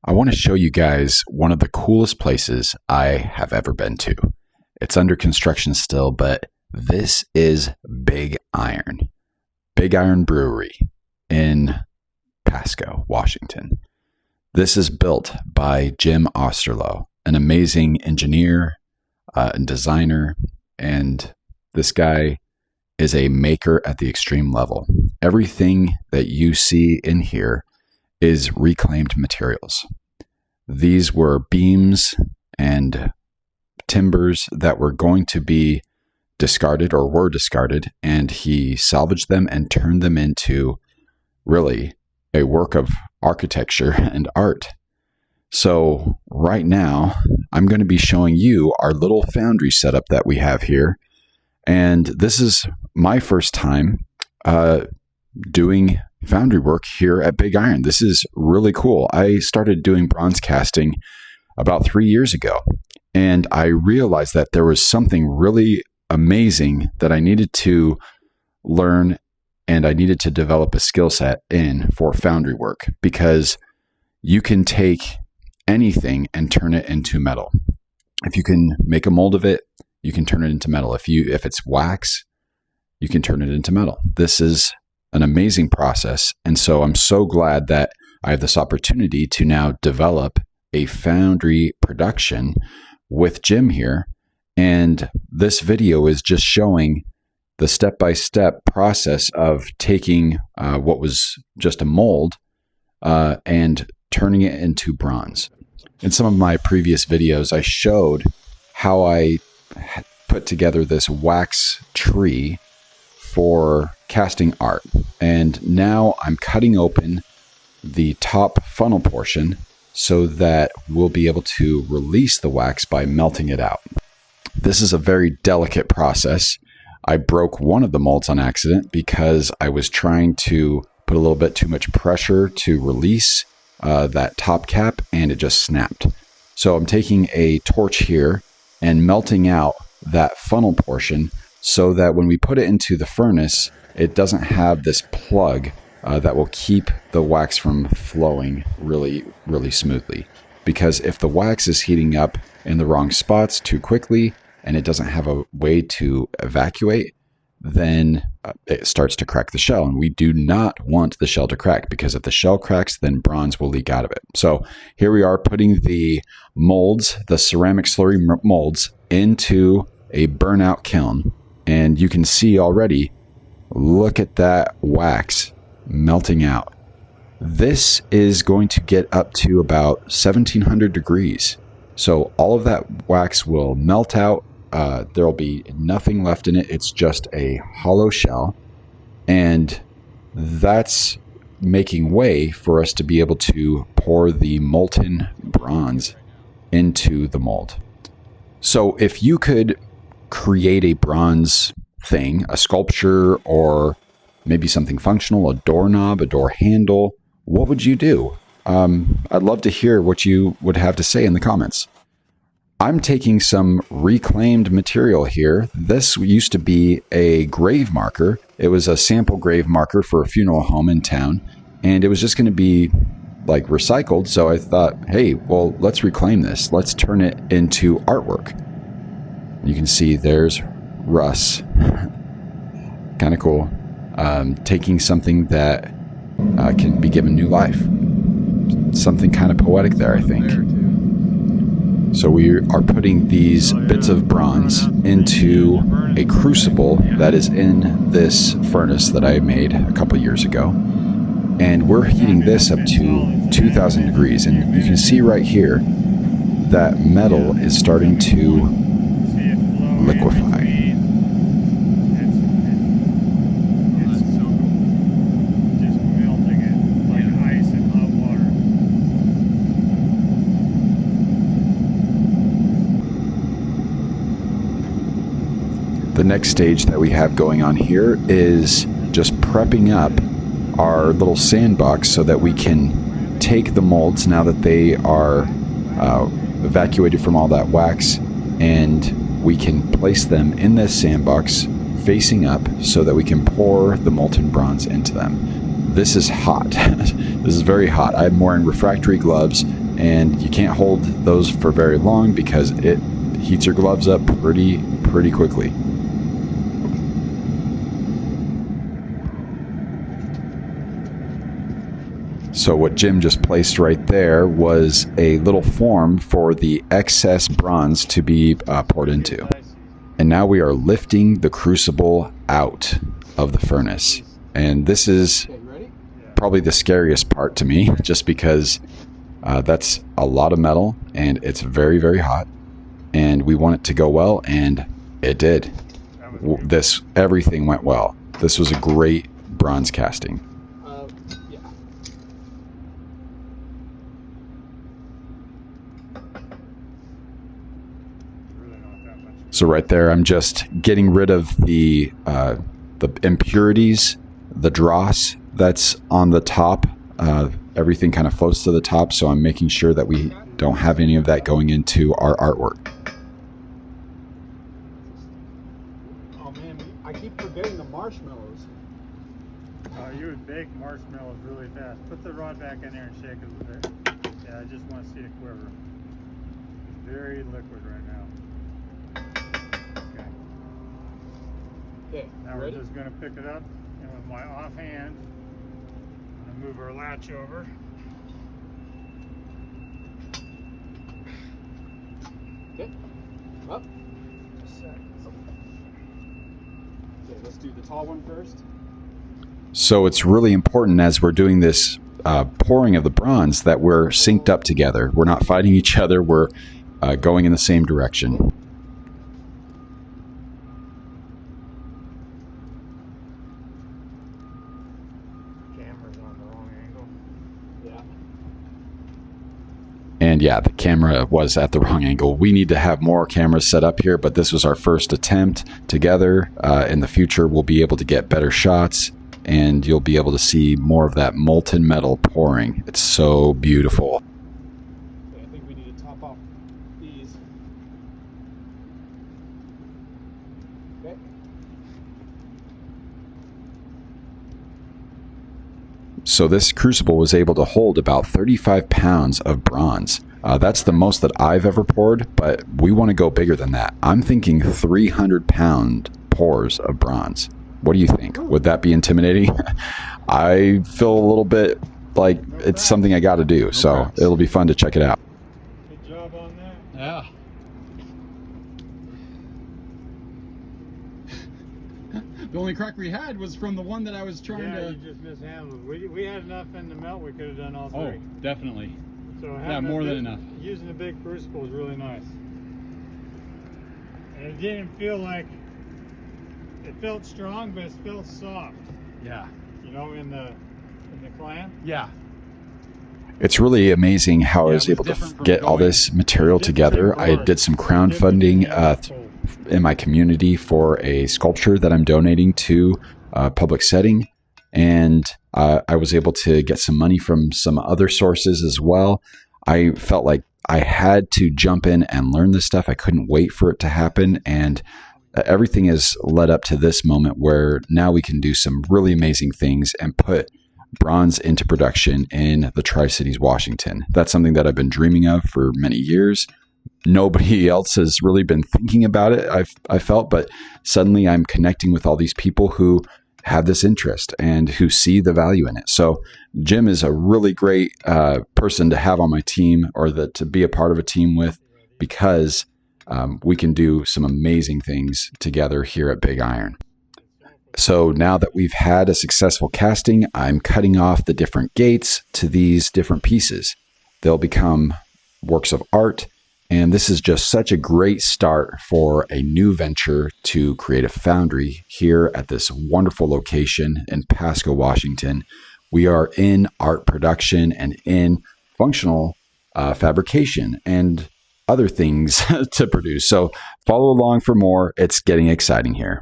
I want to show you guys one of the coolest places I have ever been to. It's under construction still, but this is Big Iron. Big Iron Brewery in Pasco, Washington. This is built by Jim Osterloh, an amazing engineer and designer, and this guy is a maker at the extreme level. Everything that you see in here is reclaimed materials. These were beams and timbers that were going to be discarded or were discarded, and he salvaged them and turned them into really a work of architecture and art. So right now, I'm going to be showing you our little foundry setup that we have here. And this is my first time doing foundry work here at Big Iron. This is really cool. I started doing bronze casting about 3 years ago, and I realized that there was something really amazing that I needed to learn, and I needed to develop a skill set in for foundry work, because you can take anything and turn it into metal. If you can make a mold of it, you can turn it into metal. If it's wax, you can turn it into metal. This is an amazing process. And so I'm so glad that I have this opportunity to now develop a foundry production with Jim here. And this video is just showing the step-by-step process of taking what was just a mold and turning it into bronze. In some of my previous videos, I showed how I put together this wax tree for casting art. And now I'm cutting open the top funnel portion so that we'll be able to release the wax by melting it out. This is a very delicate process. I broke one of the molds on accident because I was trying to put a little bit too much pressure to release that top cap, and it just snapped. So I'm taking a torch here and melting out that funnel portion so that when we put it into the furnace, it doesn't have this plug that will keep the wax from flowing really, really smoothly. Because if the wax is heating up in the wrong spots too quickly and it doesn't have a way to evacuate, then it starts to crack the shell. And we do not want the shell to crack, because if the shell cracks, then bronze will leak out of it. So here we are putting the molds, the ceramic slurry molds, into a burnout kiln. And you can see already, look at that wax melting out. This is going to get up to about 1700 degrees. So all of that wax will melt out. There'll be nothing left in it. It's just a hollow shell. And that's making way for us to be able to pour the molten bronze into the mold. So if you could create a bronze thing, a sculpture, or maybe something functional, a doorknob, a door handle, what would you do? I'd love to hear what you would have to say in the comments. I'm taking some reclaimed material here. This used to be a grave marker. It was a sample grave marker for a funeral home in town, and it was just going to be like recycled. So I thought, hey, well, let's reclaim this. Let's turn it into artwork. You can see there's Russ. Kind of cool. Taking something that can be given new life. Something kind of poetic there, I think. So we are putting these bits of bronze into a crucible that is in this furnace that I made a couple years ago. And we're heating this up to 2000 degrees. And you can see right here that metal is starting to liquefy. The next stage that we have going on here is just prepping up our little sandbox so that we can take the molds now that they are evacuated from all that wax, and we can place them in this sandbox facing up so that we can pour the molten bronze into them. This is hot. This is very hot. I'm wearing refractory gloves and you can't hold those for very long because it heats your gloves up pretty quickly. So what Jim just placed right there was a little form for the excess bronze to be poured into. And now we are lifting the crucible out of the furnace. And this is probably the scariest part to me, just because that's a lot of metal and it's very hot. And we want it to go well, and it did. Everything went well. This was a great bronze casting. So right there, I'm just getting rid of the impurities, the dross that's on the top. Everything kind of floats to the top, so I'm making sure that we don't have any of that going into our artwork. Oh man, I keep forgetting the marshmallows. You would bake marshmallows really fast. Put the rod back in there and shake it a bit. Yeah, I just want to see it quiver. It's very liquid right now. Okay, now we're just going to pick it up, and with my offhand, I'm going to move our latch over. Okay, up. Okay, let's do the tall one first. So it's really important as we're doing this pouring of the bronze that we're synced up together. We're not fighting each other. We're going in the same direction. And yeah, the camera was at the wrong angle. We need to have more cameras set up here, but this was our first attempt together. In the future, we'll be able to get better shots, and you'll be able to see more of that molten metal pouring. It's so beautiful. Okay, I think we need to top off these. Okay. So this crucible was able to hold about 35 pounds of bronze. That's the most that I've ever poured, but we want to go bigger than that. I'm thinking 300-pound pours of bronze. What do you think? Would that be intimidating? I feel a little bit like it's something I got to do, so it'll be fun to check it out. Good job on that. Yeah. The only crack we had was from the one that I was trying to... Yeah, you just mishandled. We had enough in the melt, we could have done all three. Oh, definitely. So yeah, more than enough. Using a big crucible is really nice. And it didn't feel like... It felt strong, but it felt soft. Yeah. You know, in the clamp? Yeah. It's really amazing how I was able to get all this material together. I did some crowdfunding in my community for a sculpture that I'm donating to a public setting. And I was able to get some money from some other sources as well. I felt like I had to jump in and learn this stuff. I couldn't wait for it to happen. And everything has led up to this moment where now we can do some really amazing things and put bronze into production in the Tri-Cities, Washington. That's something that I've been dreaming of for many years. Nobody else has really been thinking about it, I felt, but suddenly I'm connecting with all these people who have this interest and who see the value in it. So Jim is a really great person to have on my team, or to be a part of a team with, because we can do some amazing things together here at Big Iron. So now that we've had a successful casting, I'm cutting off the different gates to these different pieces. They'll become works of art. And this is just such a great start for a new venture to create a foundry here at this wonderful location in Pasco, Washington. We are in art production and in functional fabrication and other things to produce. So follow along for more. It's getting exciting here.